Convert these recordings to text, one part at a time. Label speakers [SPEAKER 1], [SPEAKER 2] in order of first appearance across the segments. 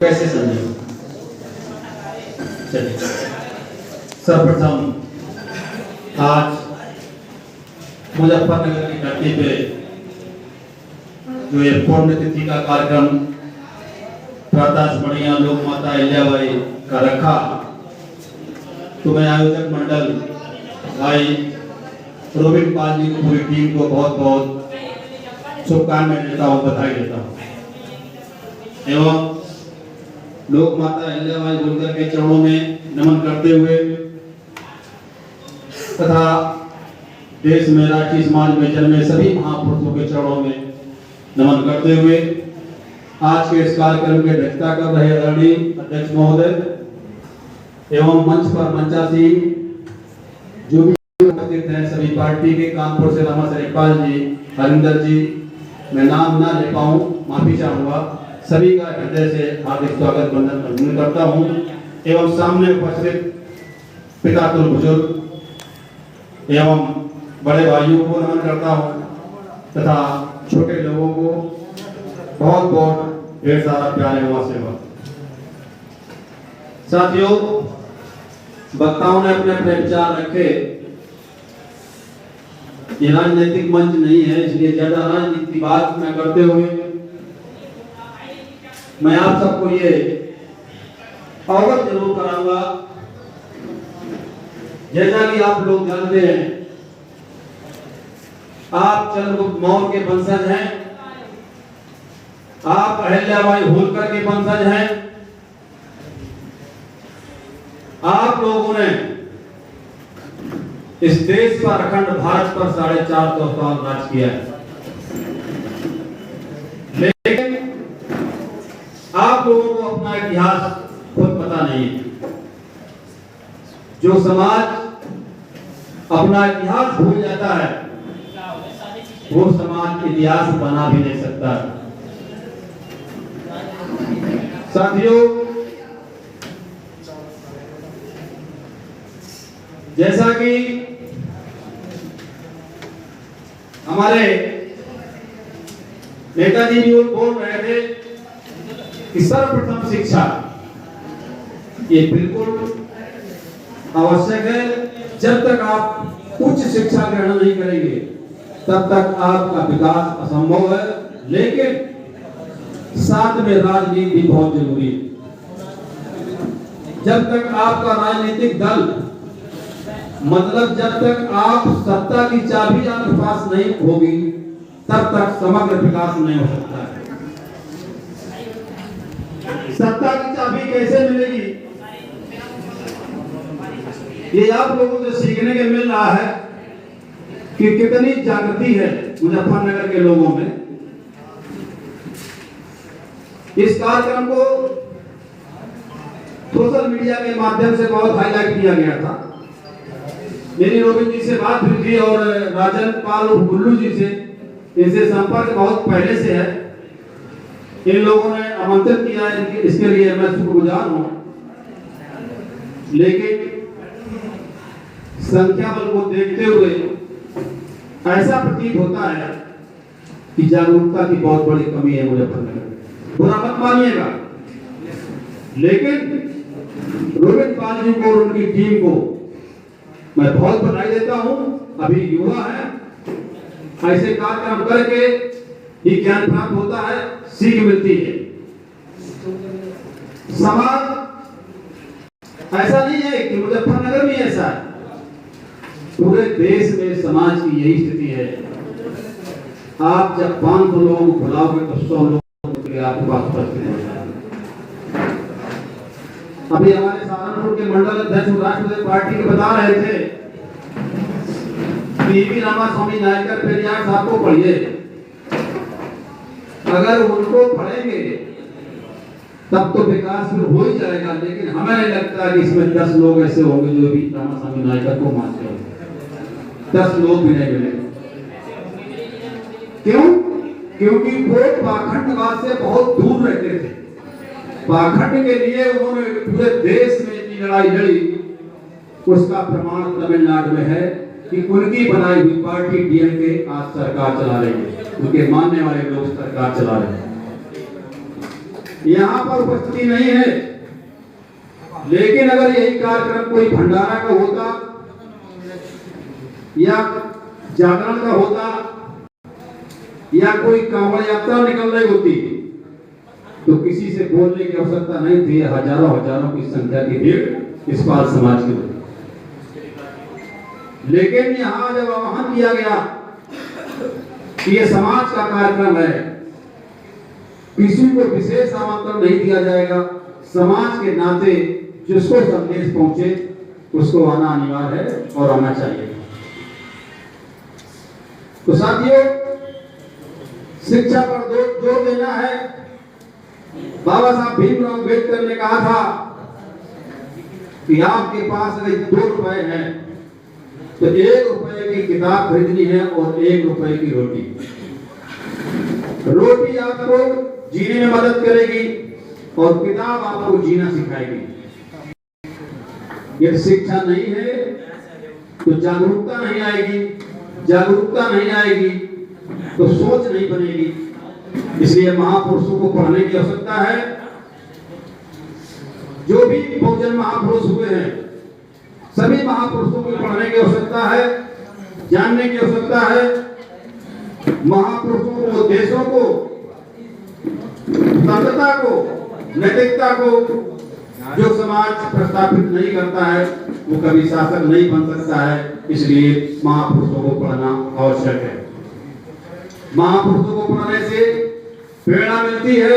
[SPEAKER 1] कैसे समझे? चलिए, सर्वप्रथम आज मुजफ्फरनगर की धरती पे जो ये पुण्यतिथि का कार्यक्रम प्रातः स्मरणीय लोक माता अहिल्याबाई का रखा, तो मैं आयोजक मंडल भाई रोबिन पाल जी की पूरी टीम को बहुत बहुत शुभकामनाएं देता हूँ, बधाई देता हूँ एवं लोक माता अहिल्याबाई होलकर के चरणों में नमन करते हुए तथा देश में राष्ट्रीय समाज में जन्मे सभी महापुरुषों के चरणों में नमन करते हुए आज के इस कार्यक्रम की अध्यक्षता कर रहे आदरणीय अध्यक्ष महोदय एवं मंच पर मंचासीन जो भी उपस्थित हैं, सभी पार्टी के कानपुर से रमा सरेपाल जी, हरिंदर जी, मैं नाम ना ले पाऊं माफी चाहूंगा, सभी का हृदय से हार्दिक स्वागत वंदन करता हूं एवं सामने उपस्थित पितातुल बुजुर्ग एवं बड़े भाइयों को नमन करता हूं तथा छोटे लोगों को बहुत बहुत ढेर सारा प्यार एवं आशीर्वाद। साथियों, वक्ताओं ने अपने अपने विचार रखे। ये राजनीतिक मंच नहीं है, इसलिए ज्यादा राजनीति की बात न करते हुए मैं आप सबको ये अवगत जरूर कराऊंगा। जैसा कि आप लोग जानते हैं, आप चंद्रगुप्त मौर्य के वंशज हैं, आप अहिल्याबाई होलकर के वंशज हैं। आप लोगों ने इस देश पर, अखंड भारत पर 450 साल राज किया है, लेकिन आप लोगों को अपना इतिहास खुद पता नहीं है। जो समाज अपना इतिहास भूल जाता है वो समाज इतिहास बना भी नहीं सकता। साथियों, जैसा कि हमारे नेताजी भी बोल रहे थे कि सर्वप्रथम शिक्षा ये बिल्कुल आवश्यक है। जब तक आप उच्च शिक्षा ग्रहण नहीं करेंगे तब तक आपका विकास असंभव है, लेकिन साथ में राजनीति भी बहुत जरूरी है। जब तक आपका राजनीतिक दल, मतलब जब तक आप सत्ता की चाबी आपके पास नहीं होगी तब तक समग्र विकास नहीं हो सकता है। सत्ता की चाबी कैसे मिलेगी, ये आप लोगों से सीखने के मिल रहा है कि कितनी जागृति है मुजफ्फरनगर के लोगों में। इस कार्यक्रम को सोशल मीडिया के माध्यम से बहुत हाईलाइट किया गया था। मेरी रोबिन जी से बात हुई थी और राजन पाल और गुल्लू जी से, इनसे संपर्क बहुत पहले से है। इन लोगों ने आमंत्रित किया है, इसके लिए मैं शुक्रगुजार हूं, लेकिन संख्या बल को देखते हुए ऐसा प्रतीत होता है कि जागरूकता की बहुत बड़ी कमी है मुजफ्फरनगर। बुरा मत मानिएगा, लेकिन रोबिन पाल जी को और उनकी टीम को मैं बहुत बधाई देता हूं। अभी युवा है, ऐसे कार्यक्रम करके ही ज्ञान प्राप्त होता है, सीख मिलती है। समाज ऐसा नहीं है कि मुजफ्फरनगर में ऐसा है, पूरे देश में समाज की यही स्थिति है। आप जब 500 लोगों को बुलाओगे तो 100 लोगों के लिए आपके पास उपस्थित हो जाएंगे। अभी हमारे सहारनपुर के मंडल अध्यक्ष राष्ट्रवादी पार्टी के बता रहे थे कि रामास्वामी नायकर पेरियार साहब को पढ़िए। अगर उनको पढ़ेंगे तब तो विकास फिर हो ही जाएगा, लेकिन हमें नहीं लगता कि इसमें 10 लोग ऐसे होंगे जो भी रामास्वामी नायकर को मानते होंगे। 10 लोग भी नहीं मिलेंगे। क्यों? क्योंकि वो पाखंडवाद से बहुत दूर रहते थे। पाखंड के लिए उन्होंने पूरे देश में इतनी लड़ाई लड़ी, उसका प्रमाण तमिलनाडु में है कि उनकी बनाई हुई पार्टी डीएमके आज सरकार चला रही है, उनके मानने वाले लोग सरकार चला रहे हैं। यहाँ पर उपस्थिति नहीं है, लेकिन अगर यही कार्यक्रम कोई भंडारा का होता या जागरण का होता या कोई कांवड़ यात्रा निकल रही होती तो किसी से बोलने की आवश्यकता नहीं थी। हजारों हजारों की संख्या की भीड़ इस पाल समाज की होती। लेकिन यहाँ जब आह्वान किया गया कि ये समाज का कार्यक्रम है, किसी को विशेष आमंत्रण नहीं दिया जाएगा, समाज के नाते जिसको संदेश पहुंचे उसको आना अनिवार्य है और आना चाहिए। तो साथियों, शिक्षा पर जोर देना है। बाबा साहब भीमराव अम्बेडकर ने कहा था कि आपके पास अगर 2 रुपए हैं तो 1 रुपए की किताब खरीदनी है और 1 रुपए की रोटी। रोटी आपको जीने में मदद करेगी और किताब आपको जीना सिखाएगी। यदि शिक्षा नहीं है तो जागरूकता नहीं आएगी, जागरूकता नहीं आएगी तो सोच नहीं बनेगी। इसलिए महापुरुषों को पढ़ने की आवश्यकता है। जो भी बहुजन महापुरुष हुए हैं, सभी महापुरुषों को पढ़ने की आवश्यकता है, जानने की आवश्यकता है। महापुरुषों को, देशों को, संतता को, नैतिकता को जो समाज प्रस्थापित नहीं करता है वो कभी शासक नहीं बन सकता है। इसलिए महापुरुषों को पढ़ना आवश्यक है। महापुरुषों को पढ़ने से प्रेरणा मिलती है,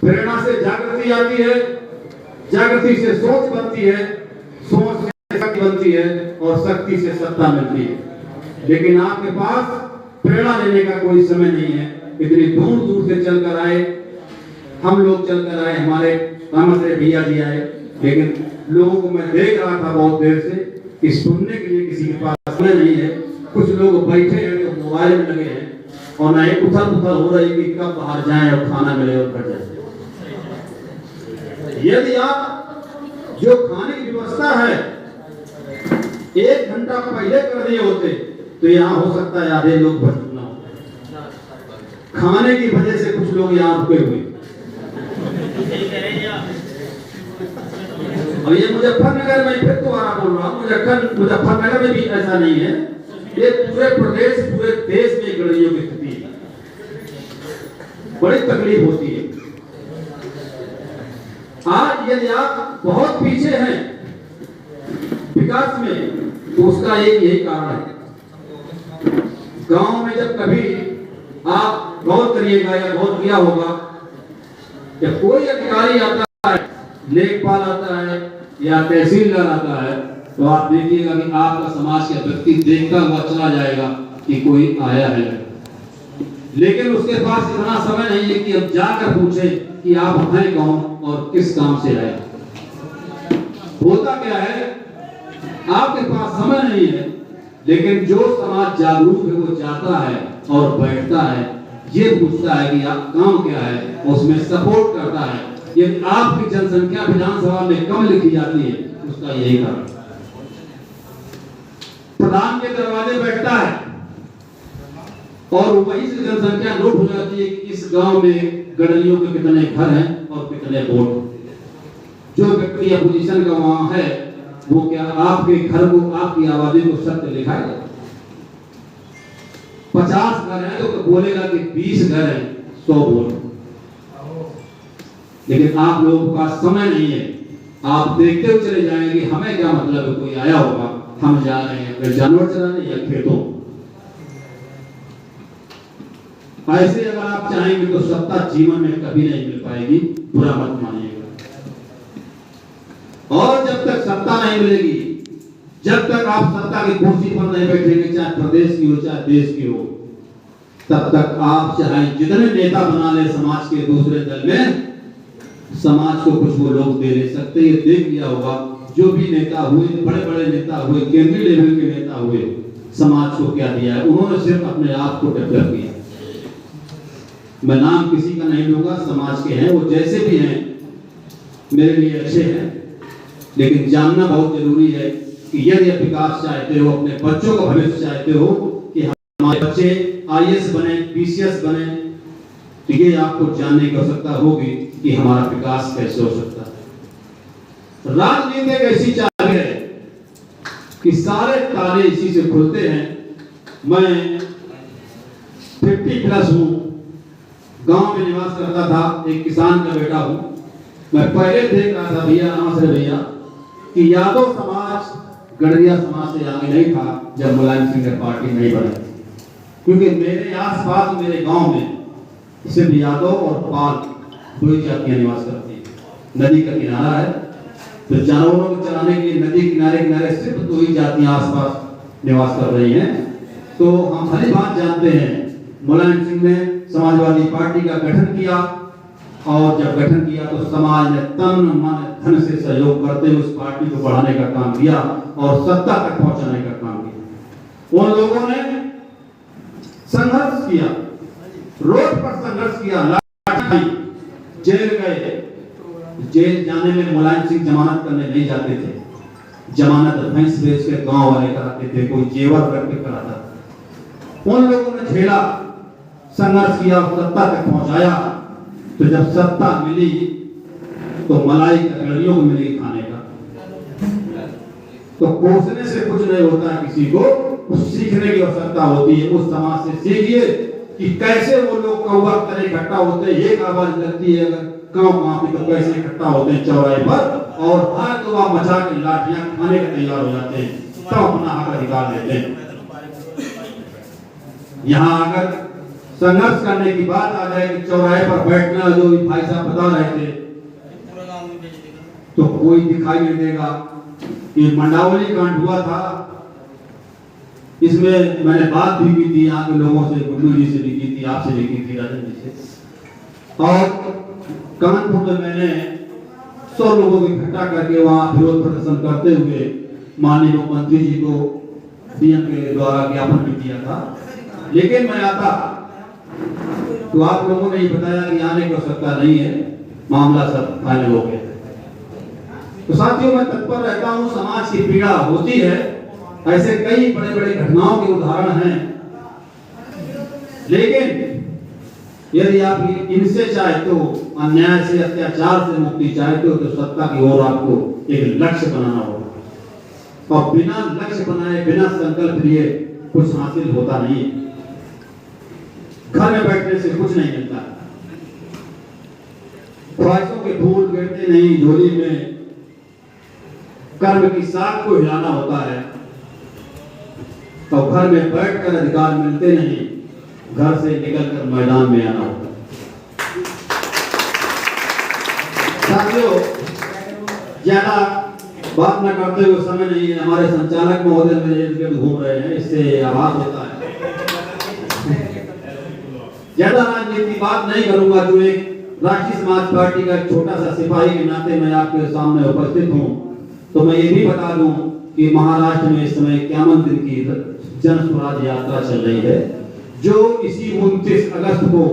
[SPEAKER 1] प्रेरणा से जागृति आती है, जागृति से सोच बनती है, सोच से शक्ति बनती है और शक्ति से सत्ता मिलती है। लेकिन आपके पास प्रेरणा लेने का कोई समय नहीं है। इतनी दूर दूर से चलकर आए, हम लोग चलकर आए, हमारे रामचंद्र भैया जी आए, लेकिन लोगों को मैं देख रहा था बहुत देर से कि सुनने के लिए किसी के पास समय नहीं है। कुछ लोग बैठे हैं तो मोबाइल में लगे हैं और ना एक उथल पुथल हो रही कि कब बाहर जाएं और खाना मिले और घर जाए। यदि आप जो खाने की व्यवस्था है 1 घंटा पहले कर दिए होते तो यहाँ हो सकता है आधे लोग भर ना हो। खाने की वजह से कुछ लोग यहाँ रुके हुए। और ये मुजफ्फरनगर में फिर दोबारा बोल रहा हूँ, मुजफ्फरनगर में भी ऐसा नहीं है। ये पूरे प्रदेश, पूरे देश में गड़बड़ियों की स्थिति है, बड़ी तकलीफ होती है। आज यदि आप बहुत पीछे हैं विकास में तो उसका एक यही कारण है। गांव में जब कभी आप गौर करिएगा या गौर किया होगा, या कोई अधिकारी आता है, लेखपाल आता है या तहसीलदार आता है, तो आप देखिएगा कि आपका समाज का व्यक्ति देखता हुआ चला जाएगा कि कोई आया है। लेकिन उसके पास इतना समय नहीं है कि अब जाकर पूछे कि आप हैं कौन और किस काम से आए। होता क्या है, आपके पास समय नहीं है, लेकिन जो समाज जागरूक है वो जाता है और बैठता है, ये पूछता है कि आप काम क्या है, उसमें सपोर्ट करता है। यदि आपकी जनसंख्या विधानसभा में कम लिखी जाती है उसका यही कारण। प्रधान के दरवाजे बैठता है और वहीं से जनसंख्या नोट हो जाती है कि इस गांव में गडलियों के कितने घर हैं और कितने वोट। जो व्यक्ति अपोजिशन का वहां है वो क्या आपके घर को, आपकी आबादी को सत्य लिखाएगा? 50 घर हैं तो बोलेगा कि 20 घर हैं, 100 वोट। लेकिन आप लोगों का समय नहीं है, आप देखते हुए चले जाएंगे। हमें क्या मतलब है, कोई आया होगा, हम जा रहे हैं फिर जानवर चलाने या खेतों। ऐसे अगर आप चाहेंगे तो सत्ता जीवन में कभी नहीं मिल पाएगी, बुरा मत मानिएगा। और जब तक सत्ता नहीं मिलेगी, जब तक आप सत्ता की कुर्सी पर नहीं बैठेंगे, चाहे प्रदेश की हो चाहे देश की हो, तब तक आप चाहे जितने नेता बना ले समाज के दूसरे दल में, समाज को कुछ वो लोग दे नहीं सकते। ये देख लिया होगा, जो भी नेता हुए, बड़े बड़े नेता हुए, केंद्रीय लेवल के नेता हुए, समाज को क्या दिया है? उन्होंने सिर्फ अपने आप को डेवलप किया। मैं नाम किसी का नहीं लूंगा, समाज के हैं वो, जैसे भी हैं मेरे लिए अच्छे हैं, लेकिन जानना बहुत जरूरी है कि यदि आप विकास चाहते हो, अपने बच्चों का भविष्य चाहते हो कि हमारे बच्चे IAS बने, PCS बने, तो ये आपको जानने की आवश्यकता होगी कि हमारा विकास कैसे हो सकता है। राजनीति एक ऐसी चाल है कि सारे ताले इसी से खुलते हैं। मैं 50+ हूँ, गांव में निवास करता था, एक किसान का बेटा हूँ। मैं पहले देख रहा था भैया, नमस्ते भैया, कि यादव समाज गडरिया समाज से आगे नहीं था जब मुलायम सिंह पार्टी नहीं बनी, क्योंकि मेरे आसपास मेरे गांव में सिर्फ यादव और पाल दो ही जातियां निवास करती हैं। नदी का किनारा है, तो जानवरों को चराने के लिए नदी किनारे किनारे सिर्फ दो ही जातियां आसपास निवास कर रही हैं। तो हम भली बात जानते हैं, मुलायम सिंह ने समाजवादी पार्टी का गठन किया, और जब गठन किया तो समाज ने तन मन धन से सहयोग करते हुए उस पार्टी को बढ़ाने का काम किया और सत्ता तक पहुंचाने का काम किया। उन लोगों ने संघर्ष किया, रोड पर संघर्ष किया, लाठी, जेल गए। जेल जाने में मुलायम सिंह जमानत करने नहीं जाते थे, जमानत भैंस बेच के गांव वाले कराते थे, कोई जेवर रख के कराता था। उन लोगों ने झेला, संघर्ष किया, सत्ता तक पहुंचाया। तो जब सत्ता मिली तो मलाई कचौड़ियों को मिलेगी खाने का। तो कोसने से कुछ नहीं होता, किसी को कुछ सीखने की आवश्यकता होती है। उस समाज से सीखिए कि कैसे वो लोग कौवा तरह इकट्ठा होते हैं। एक आवाज लगती है अगर गांव पे तो कैसे इकट्ठा होते हैं चौराहे पर, और हर दुआ मचा के लाठियां खाने के तैयार हो जाते हैं, तब अपना हक अधिकार लेते हैं। यहाँ अगर संघर्ष करने की बात आ जाए कि चौराहे पर बैठना, जो भाई साहब बता रहे थे, तो कोई दिखाई नहीं देगा। ये मंडावली कांड हुआ था, इसमें मैंने बात भी की थी यहाँ के लोगों से, गुड्डू जी से भी की थी, आपसे भी की थी, राजन जी से। और कानपुर में मैंने 100 लोगों को इकट्ठा करके वहां विरोध प्रदर्शन करते हुए माननीय मुख्यमंत्री जी को सीएम के द्वारा ज्ञापन भी दिया था। लेकिन मैं आता तो आप लोगों ने ये बताया कि आने की आवश्यकता नहीं है, मामला सब फाइनल हो गया। तो साथियों, मैं तत्पर रहता हूं, समाज की पीड़ा होती है, ऐसे कई बड़े बड़े घटनाओं के उदाहरण हैं। लेकिन यदि आप इनसे चाहते हो, अन्याय से, अत्याचार से मुक्ति चाहते हो, तो सत्ता की ओर आपको एक लक्ष्य बनाना होगा। और बिना लक्ष्य बनाए, बिना संकल्प लिए कुछ हासिल होता नहीं है। घर में बैठने से कुछ नहीं मिलता, ख्वाहिशों के फूल गिरते नहीं झोली में, कर्म की साख को हिलाना होता है। तो घर में बैठकर अधिकार मिलते नहीं, घर से निकलकर मैदान में आना होता है। साथियों, ज्यादा बात न करते हुए समय नहीं है, हमारे संचालक महोदय मेरे इर्द गिर्द घूम रहे हैं, इससे आवाज होता है। ज्यादा राजनीति बात नहीं करूंगा, जो एक राष्ट्रीय समाज पार्टी का छोटा सा सिपाही के नाते मैं आपके सामने उपस्थित हूं, तो मैं ये भी बता दूं कि महाराष्ट्र में इस समय 51 दिन की जन स्वराज यात्रा चल रही है, जो इसी 29 अगस्त को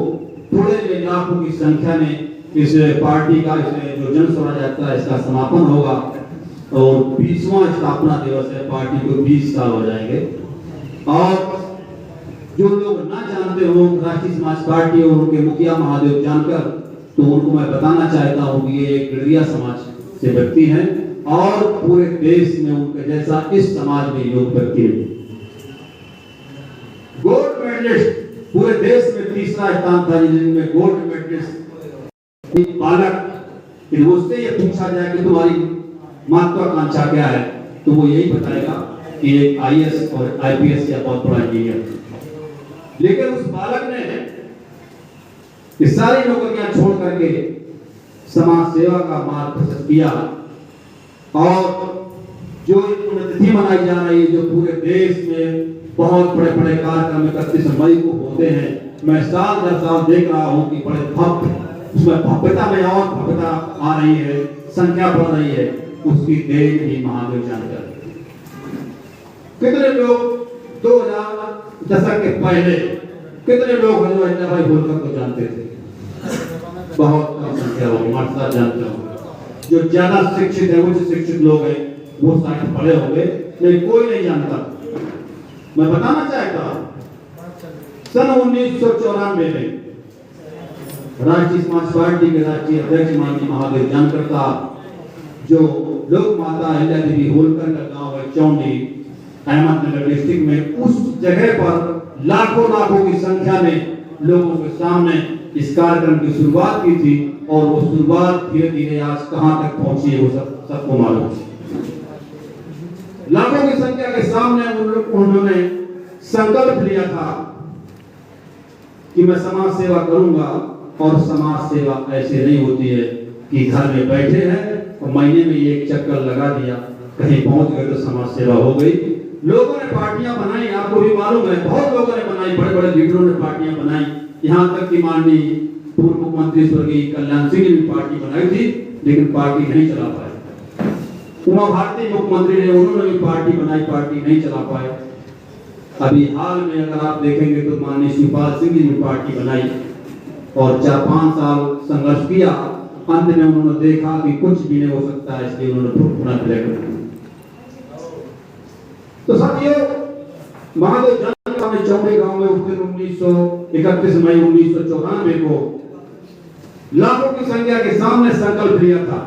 [SPEAKER 1] थोड़े लाखों की संख्या में इस पार्टी का जो जन स्वराज यात्रा इसका समापन होगा, और 20वां स्थापना दिवस है, पार्टी को 20 साल हो जाएंगे। और जो लोग ना जानते हो राष्ट्रीय समाज पार्टी और उनके मुखिया महादेव जानकर, तो उनको मैं बताना चाहता हूं कि ये एक गडरिया समाज से व्यक्ति हैं और पूरे देश में उनके जैसा इस समाज में योग व्यक्ति है। गोल्ड मेडलिस्ट पूरे देश में तीसरा स्थान था, जिनमें गोल्ड मेडलिस्ट बालक, फिर उससे ये पूछा जाए कि तुम्हारी महत्वाकांक्षा क्या है, तो वो यही बताएगा कि एक आईएएस और आईपीएस या बहुत बड़ा इंजीनियर। लेकिन उस बालक ने ये सारी नौकरियां छोड़ करके समाज सेवा का मार्ग प्रशस्त किया, और जो पुण्यतिथि मनाई जा रही है, जो पूरे देश में बहुत बड़े बड़े कार्यक्रम 31 मई को होते हैं, मैं साल दर साल देख रहा हूं कि बड़े भव्य, उसमें भव्यता में और भव्यता आ रही है, संख्या बढ़ रही है, उसकी देन ही महादेव जानकर। कितने लोग 2000 दशक के पहले कितने लोग हजरत भाई होलकर को जानते थे? बहुत कम संख्या होगी, मात्रा जानते हो। जो ज्यादा शिक्षित है, उच्च शिक्षित लोग हैं, वो शायद पढ़े होंगे, लेकिन कोई नहीं जानता। मैं बताना चाहता हूं, सन 1994 में राष्ट्रीय समाज पार्टी के राष्ट्रीय अध्यक्ष माननीय महादेव जानकर साहब, जो लोक माता अहिल्या देवी होलकर का गांव है चौंडी, अहमदनगर डिस्ट्रिक्ट में, उस जगह पर लाखों की संख्या में लोगों के सामने इस कार्यक्रम की शुरुआत की थी और वो शुरुआत धीरे धीरे आज कहां तक पहुंची है वो सबको मालूम है। लाखों की संख्या के सामने उन्होंने संकल्प लिया था कि मैं समाज सेवा करूंगा, और समाज सेवा ऐसे नहीं होती है कि घर में बैठे हैं और महीने में एक चक्कर लगा दिया, कहीं पहुंच गए तो समाज सेवा हो गई। लोगों ने पार्टियां बनाई, आपको भी मालूम है, बहुत लोगों ने बनाई, बड़े बड़े लीडरों ने पार्टियां बनाई, यहां तक कि माननीय पूर्व मुख्यमंत्री स्वर्गीय कल्याण सिंह ने भी पार्टी बनाई थी, लेकिन पार्टी नहीं चला पाए। उमा भारती मुख्यमंत्री ने, उन्होंने भी पार्टी बनाई, पार्टी नहीं चला पाए। अभी हाल में अगर आप देखेंगे तो माननीय शिवपाल सिंह जी ने पार्टी बनाई और 4-5 साल संघर्ष किया, अंत में उन्होंने देखा कि कुछ भी नहीं हो सकता है, इसलिए उन्होंने पुनः विलय कर दिया। तो साथियों, महादेव जानकर ने चौंडी गांव में उस दिन 31 मई 1994 को लाखों की संख्या के सामने संकल्प लिया था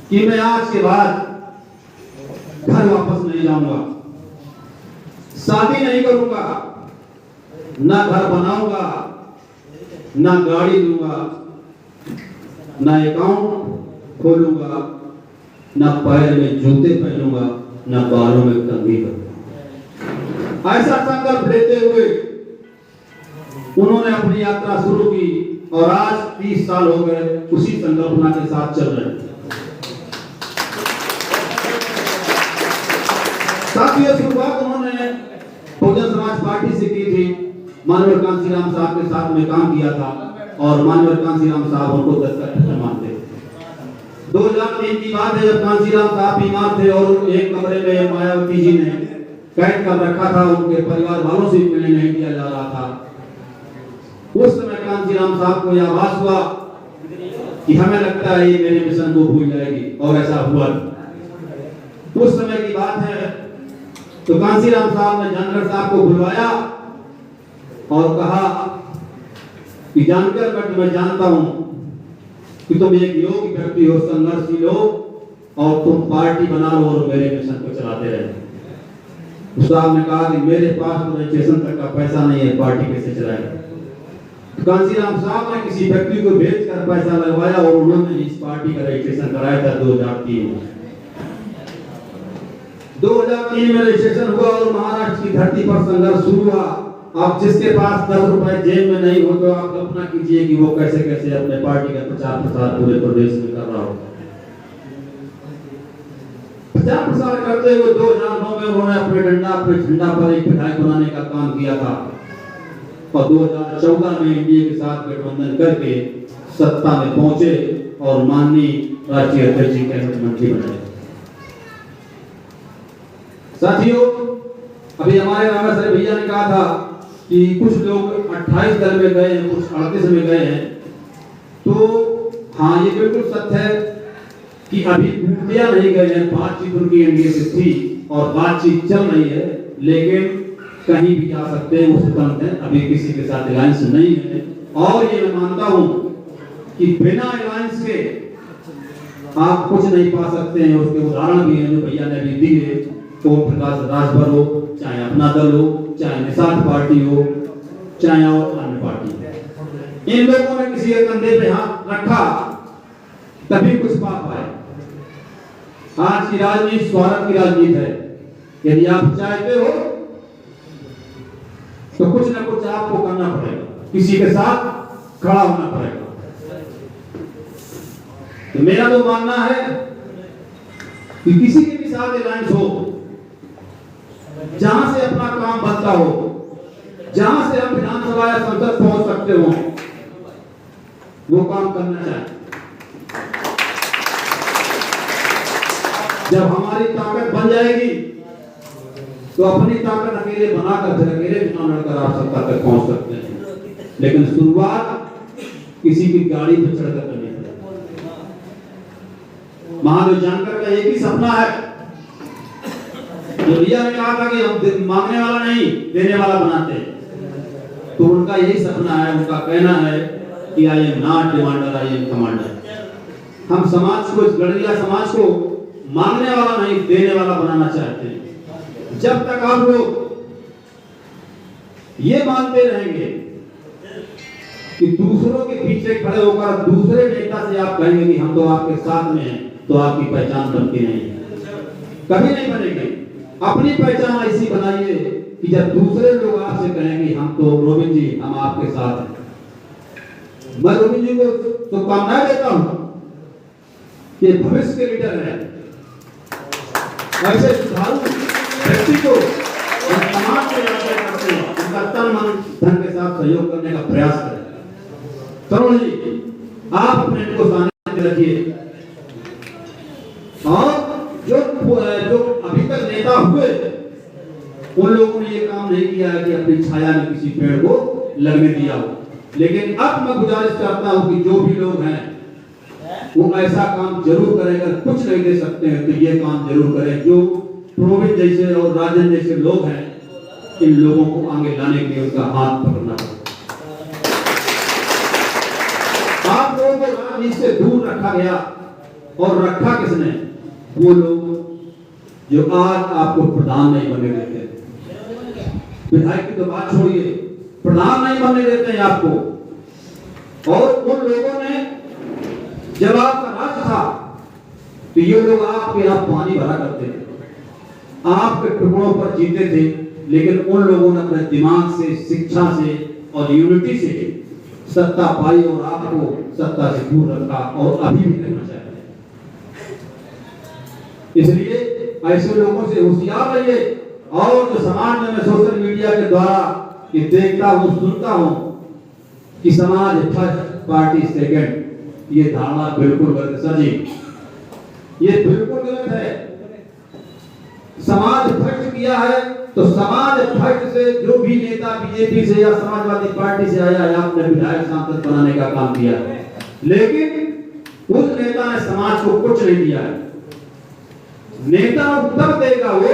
[SPEAKER 1] कि मैं आज के बाद घर वापस नहीं जाऊंगा, शादी नहीं करूंगा, ना घर बनाऊंगा, ना गाड़ी लूंगा, ना अकाउंट खोलूंगा, ना पैर में जूते पहनूंगा, ना बालों में कंघी करूंगा। ऐसा संकल्प लेते हुए उन्होंने अपनी यात्रा शुरू की और आज 30 साल हो गए उसी संकल्पना के साथ चल रहे हैं। साथियों, शुरुआत उन्होंने बहुजन समाज पार्टी से की थी, माननीय कांसीराम साहब के साथ में काम किया था और माननीय कांसीराम साहब उनको 10 का मानते थे। 2003 की बात है जब कांसीराम साहब बीमार थे और एक कमरे में मायावती जी ने कैद कर रखा था, उनके परिवार वालों से मिलने नहीं दिया जा रहा था। उस समय कांसीराम साहब को यह आभास हुआ कि हमें लगता है ये मेरे मिशन को भूल जाएगी, और ऐसा हुआ। उस समय की बात है तो कांसीराम साहब ने जानकर साहब को बुलवाया और कहा कि जानकर मैं जानता हूं कि तुम एक योग्य व्यक्ति हो, संघर्षशील हो और तुम पार्टी बना लो और मेरे मिशन को चलाते रहे। साहब ने कहा कि मेरे पास तो रजिस्ट्रेशन तक का पैसा नहीं है, पार्टी कैसे चलाएगा। कांसीराम साहब ने किसी व्यक्ति को भेजकर पैसा लगवाया और उन्होंने इस पार्टी का रजिस्ट्रेशन कराया था 2003 में। 2003 में रजिस्ट्रेशन हुआ और महाराष्ट्र की धरती पर संघर्ष शुरू हुआ। आप जिसके पास 10 रुपए जेब में नहीं हो तो आप कल्पना कीजिए कि वो कैसे कैसे अपने पार्टी का प्रचार प्रसार पूरे प्रदेश में कर रहा होगा। प्रचार प्रसार करते हुए 2009 में उन्होंने अपने झंडा पर एक विधायक बनाने का काम किया था और 2014 में एनडीए के साथ गठबंधन करके सत्ता में पहुंचे और माननीय राष्ट्रीय अध्यक्ष जी कैबिनेट मंत्री बने। साथियों, अभी हमारे रामेश्वर भैया ने कहा था कि कुछ लोग 28 दल में गए हैं, कुछ 38 में गए हैं, तो हाँ, ये बिल्कुल सत्य है कि अभी पूर्णतया नहीं गए हैं। बातचीत उनकी एनडीए से थी और बातचीत चल रही है, लेकिन कहीं भी जा सकते हैं, वो स्वतंत्र हैं, अभी किसी के साथ अलायंस नहीं है। और ये मैं मानता हूं कि बिना अलायंस के आप कुछ नहीं पा सकते हैं। उसके उदाहरण भी हैं जो भैया ने अभी दिए, ओम प्रकाश राजभर हो, चाहे अपना दल हो, चाहे निषाद पार्टी हो, चाहे और अन्य पार्टी, इन लोगों ने किसी के कंधे पे हाथ रखा तभी कुछ पा पाए। आज की राजनीति स्वार्थ की राजनीति है। यदि आप चाहते हो तो कुछ ना कुछ आपको करना पड़ेगा, किसी के साथ खड़ा होना पड़ेगा। तो मेरा तो मानना है कि किसी के भी साथ अलायंस हो, जहां से अपना काम बनता हो, जहां से हम विधानसभा या संसद पहुंच सकते हो, वो काम करना चाहिए। जब हमारी ताकत बन जाएगी तो अपनी ताकत अकेले बनाकर फिर अकेले चुनाव लड़कर आप सब तक पहुंच सकते हैं, लेकिन शुरुआत किसी की गाड़ी पर चढ़कर करनी है। महादेव जानकर का एक ही सपना है, जो भैया ने कहा था कि हम मांगने वाला नहीं देने वाला बनाते हैं। तो उनका यही सपना है, उनका कहना है कि I am not demander, I am commander. हम समाज को, इस गड़रिया समाज को मांगने वाला नहीं, देने वाला बनाना चाहते हैं। जब तक आप लोग ये मानते रहेंगे कि दूसरों के पीछे खड़े होकर दूसरे नेता से आप कहेंगे कि हम तो आपके साथ में हैं, तो आपकी पहचान बनती नहीं, कभी नहीं बनेगी। अपनी पहचान ऐसी बनाइए कि जब दूसरे लोग आपसे कहेंगे हम तो रोबिन जी, हम आपके साथ हैं। मैं रोबिन जी को शुभकामनाएं देता हूं कि भविष्य के लीडर हैं। ऐसे सुधारू व्यक्ति को समाज के लिए करते हैं, उनका तन मन धन के साथ सहयोग करने का प्रयास करें। तरुण जी, आप अपने को सामने रखिए, और जो अभी तक नेता हुए उन लोगों ने ये काम नहीं किया है कि अपनी छाया में किसी पेड़ को लगने दिया हो। लेकिन अब मैं गुजारिश करता हूं कि जो भी लोग हैं वो ऐसा काम जरूर करें। अगर कुछ नहीं दे सकते हैं तो ये काम जरूर करें। जो प्रोविन जैसे और राजन जैसे लोग हैं, इन लोगों को आगे लाने के लिए उनका हाथ पकड़ना है। आप लोगों को राजनीति से दूर रखा गया, और रखा किसने? वो लोग जो आज आपको प्रधान नहीं बनने देते। विधायक की तो बात छोड़िए, प्रधान नहीं बनने देते हैं आपको। और उन लोगों ने जब आपका राज था तो ये लोग आपके यहाँ पानी भरा करते थे, आपके टुकड़ों पर जीते थे। लेकिन उन लोगों ने अपने दिमाग से, शिक्षा से और यूनिटी से सत्ता पाई और आपको सत्ता से दूर रखा, और अभी भी करना चाहते हैं। इसलिए ऐसे लोगों से होशियार रहिए। और जो समाज में मैं सोशल मीडिया के द्वारा ये देखता हूँ, सुनता हूँ कि समाज फर्स्ट पार्टी सेकंड, ये धारणा बिल्कुल गलत है सर जी, ये बिल्कुल गलत है। समाज फर्स्ट किया है तो समाज फर्स्ट से जो भी नेता बीजेपी से या समाजवादी पार्टी से आया है, आपने विधायक सांसद बनाने का काम किया है। लेकिन उस नेता ने समाज को कुछ नहीं दिया है। नेता तब देगा वो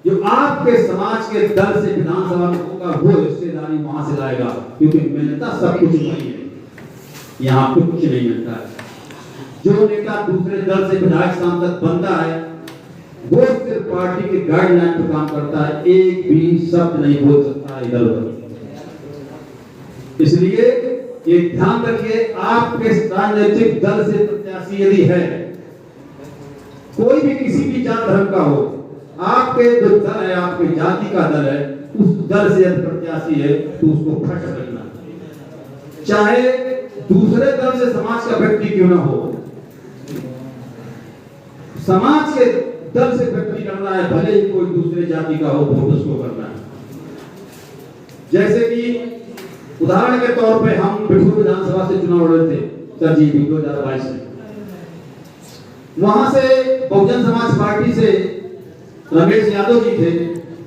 [SPEAKER 1] जो आपके समाज के दल से विधानसभा में होगा, वो हिस्सेदारी वहां से लाएगा। क्योंकि मिलता सब कुछ नहीं है, यहाँ कुछ नहीं मिलता है। जो नेता दूसरे दल से विधायक सांसद बनता है वो सिर्फ पार्टी के गाइडलाइन पर काम करता है, एक भी शब्द नहीं बोल सकता इधर उधर। इसलिए ये ध्यान रखिए, आपके राजनीतिक दल से प्रत्याशी यदि है, कोई भी किसी भी जात धर्म का हो, आपके जो दल है, आपके जाति का दल है, उस दल से यदि प्रत्याशी है तो उसको फट रखना, चाहे दूसरे दल से समाज का व्यक्ति क्यों ना हो। समाज के दल से व्यक्ति करना है, भले ही कोई दूसरे जाति का हो, वोट उसको करना है। जैसे कि उदाहरण के तौर पे हम बिठूर विधानसभा से चुनाव लड़े थे सर जी 2022 में। वहां से बहुजन समाज पार्टी से रमेश यादव जी थे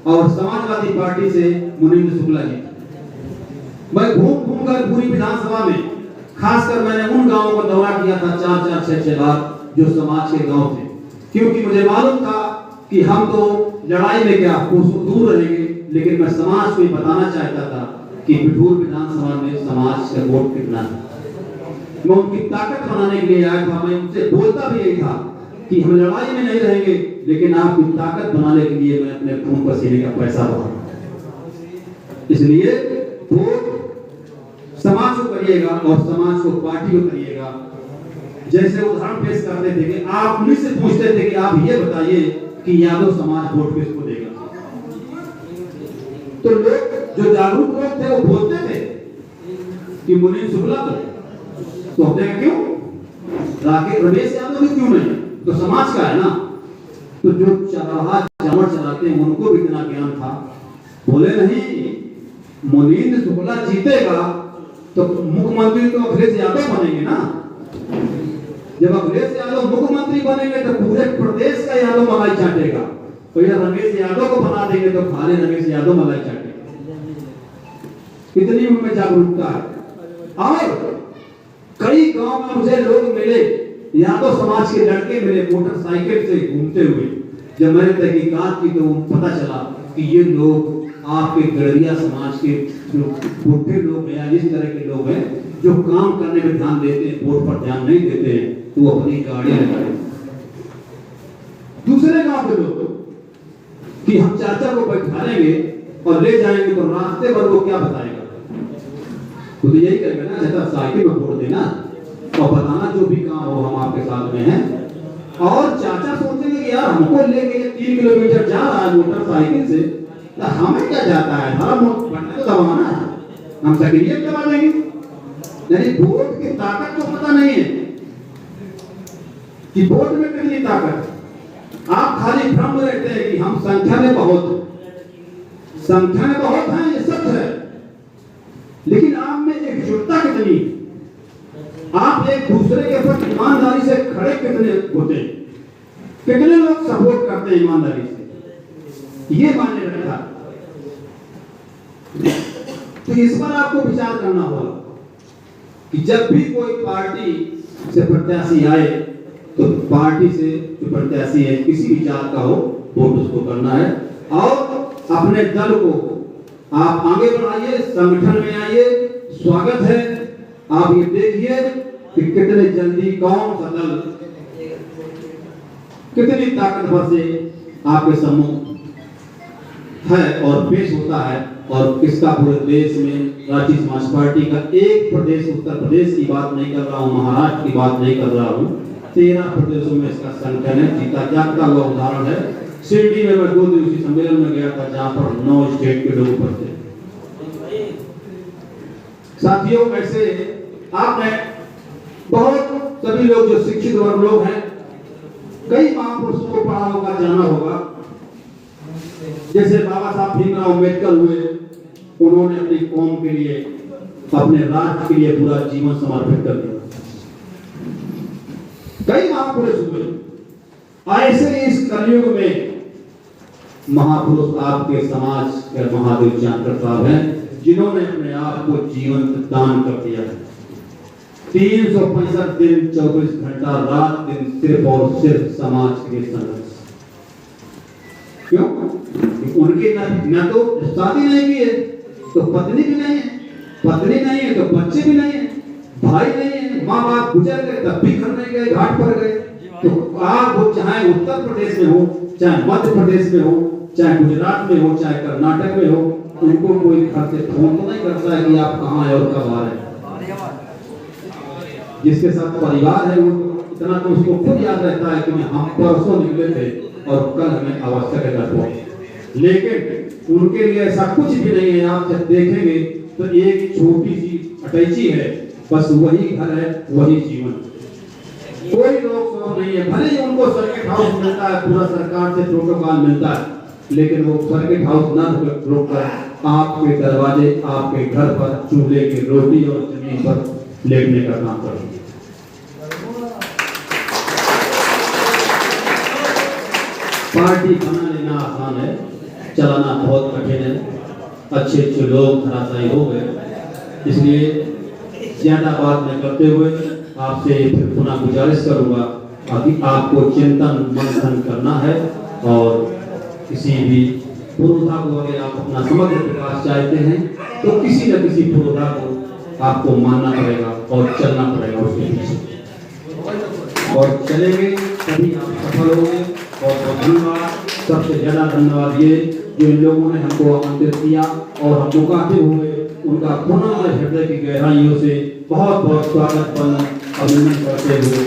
[SPEAKER 1] और समाजवादी पार्टी से मुनींद्र शुक्ला जी थे। मैं घूम कर पूरी विधानसभा में, खासकर मैंने उन गांवों का दौरा किया था 4-4, 6-6 बार जो समाज के गांव थे, क्योंकि मुझे मालूम था कि हम तो लड़ाई में क्या कुछ दूर रहेंगे, लेकिन मैं समाज को बताना चाहता था कि बिठूर विधानसभा में समाज का वोट कितना है। मैं उनकी ताकत बनाने के लिए आया था। मैं उनसे बोलता भी यही था कि हम लड़ाई में नहीं रहेंगे, लेकिन आपकी ताकत बनाने के लिए मैं अपने खून पसीने का पैसा बढ़ाऊंगा। इसलिए वोट समाज को करिएगा और समाज को पार्टी को करिएगा। जैसे उदाहरण पेश करते थे कि आप उन्हीं से पूछते थे कि आप ये बताइए कि यादव समाज वोट किसको देगा, तो लोग जो जागरूक लोग थे वो बोलते थे कि मुनींद्र शुक्ला तो देगा, क्यों राकेश रमेश यादव भी क्यों नहीं, तो समाज का है ना। तो जो चरवाहा जानवर चलाते हैं उनको भी इतना ज्ञान था, बोले नहीं मुनींद्र शुक्ला जीतेगा तो मुख्यमंत्री तो अखिलेश यादव बनेंगे ना। जब अखिलेश यादव मुख्यमंत्री बनेंगे तो पूरे प्रदेश का यादव मलाई चाटेगा, तो यह रमेश यादव को बना देंगे तो खाली रमेश यादव मलाई चाटेगा। कितनी उनमें जागरूकता है। और कई गांव में मुझे लोग मिले, यादव समाज के लड़के मिले मोटरसाइकिल से घूमते हुए। जब मैंने तहकीकात की तो पता चला कि ये लोग आपके गड़रिया समाज के बुढ़े लोग हैं या इस तरह के लोग हैं जो काम करने में ध्यान देते हैं, वोट पर ध्यान नहीं देते हैं, तो वो अपनी गाड़ी लगाए। दूसरे गांव के लोग कि हम चाचा को बैठा लेंगे और ले जाएंगे, तो रास्ते भर वो क्या बताएगा? खुद यही कहेगा ना, चाचा साइकिल में वोट देना और बताना जो भी काम हो हम आपके साथ में हैं। और चाचा सोचेंगे कि यार हमको लेके 3 किलोमीटर जा रहा है मोटरसाइकिल से, तो हमें क्या जाता है, हमारा बटन तो दबाना है, हम सक्रिय दबा देंगे। यानी वोट की ताकत तो पता नहीं है कि वोट में कितनी ताकत। आप खाली भ्रम में रहते हैं कि हम संख्या में बहुत हैं, ये सच है, लेकिन आप में एकजुटता कितनी, आप एक दूसरे के प्रति ईमानदारी से खड़े कितने होते हैं, कितने लोग सपोर्ट करते हैं ईमानदारी से, ये मायने रखता। तो इस पर आपको विचार करना होगा कि जब भी कोई पार्टी से प्रत्याशी आए तो पार्टी से जो प्रत्याशी है किसी भी जात का हो, वोट उसको करना है। और अपने दल को आप आगे बढ़ाइए, संगठन में आइए, स्वागत है। आप ये देखिए कि कितने जल्दी कौन सा दल कितनी ताकतवर से आपके सम्मुख है और पेश होता है, और किसका पूरे देश में राष्ट्रीय समाज पार्टी का एक प्रदेश, उत्तर प्रदेश की बात नहीं कर रहा हूँ, महाराष्ट्र की बात नहीं कर रहा हूँ, 13 प्रदेशों में इसका संगठन है, जीता जागता हुआ उदाहरण है। शिरडी में मैं 2 दिवसीय सम्मेलन में गया था जहां पर 9 स्टेट के लोग उपस्थित थे। साथियों, ऐसे आपने बहुत सभी लोग जो शिक्षित वर्ग लोग हैं, कई महापुरुषों को पढ़ा होगा, जाना होगा। जैसे बाबा साहब भीमराव अम्बेडकर हुए, उन्होंने अपनी कौम के लिए, अपने राष्ट्र के लिए पूरा जीवन समर्पित कर दिया। कई महापुरुष हुए। ऐसे इस कलयुग में महापुरुष आपके समाज के महादेव जानकर साहब हैं, जिन्होंने अपने आप को जीवन दान कर दिया है। 365 दिन 24 घंटा रात दिन सिर्फ और सिर्फ समाज के लिए संघर्ष। क्यों? उनके न तो शादी नहीं की है, तो पत्नी भी नहीं है, पत्नी नहीं है तो बच्चे भी नहीं है, भाई नहीं है, माँ बाप गुजर गए तब भी घर नहीं गए, घाट पर गए। तो आप वो चाहे उत्तर प्रदेश में हो, चाहे मध्य प्रदेश में हो, चाहे गुजरात में हो, चाहे कर्नाटक में हो, उनको कोई घर से फोन तो नहीं करता है कि आप कहाँ है और कब आ रहे हैं। जिसके साथ परिवार है वो इतना तो उसको खुद याद रहता है कि हम परसों निकले थे और कल हमें आवश्यक है घर। लेकिन उनके लिए ऐसा कुछ भी नहीं है। आप जब देखेंगे तो एक छोटी सी अटैची है, बस वही घर है, वही जीवन। कोई रोक टोक नहीं है। भले ही उनको सर्किट हाउस मिलता है, पूरा सरकार से प्रोटोकॉल मिलता है, लेकिन वो सर्किट हाउस ना रोककर आपके दरवाजे, आपके घर पर चूल्हे की रोटी और जमीन पर लेटने का काम करेंगे। पार्टी बना लेना आसान है, चलाना बहुत कठिन है। अच्छे अच्छे लोग धराशायी हो गए। इसलिए ज्यादा बात न करते हुए आपसे फिर पुनः गुजारिश करूंगा, अभी आपको चिंतन मंथन करना है और किसी भी पुरोधा को अगर आप अपना समग्र विकास चाहते हैं तो किसी न किसी पुरोधा को आपको मानना पड़ेगा और चलना पड़ेगा उसके पीछे, और चलेंगे तभी आप सफल होंगे। और धन्यवाद, सबसे ज्यादा धन्यवाद ये जो इन लोगों ने हमको आमंत्रित किया और हम मुखातिब हुए, उनका पुनः हृदय की गहराइयों से बहुत बहुत स्वागत अभिनंदन करते हुए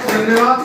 [SPEAKER 1] धन्यवाद।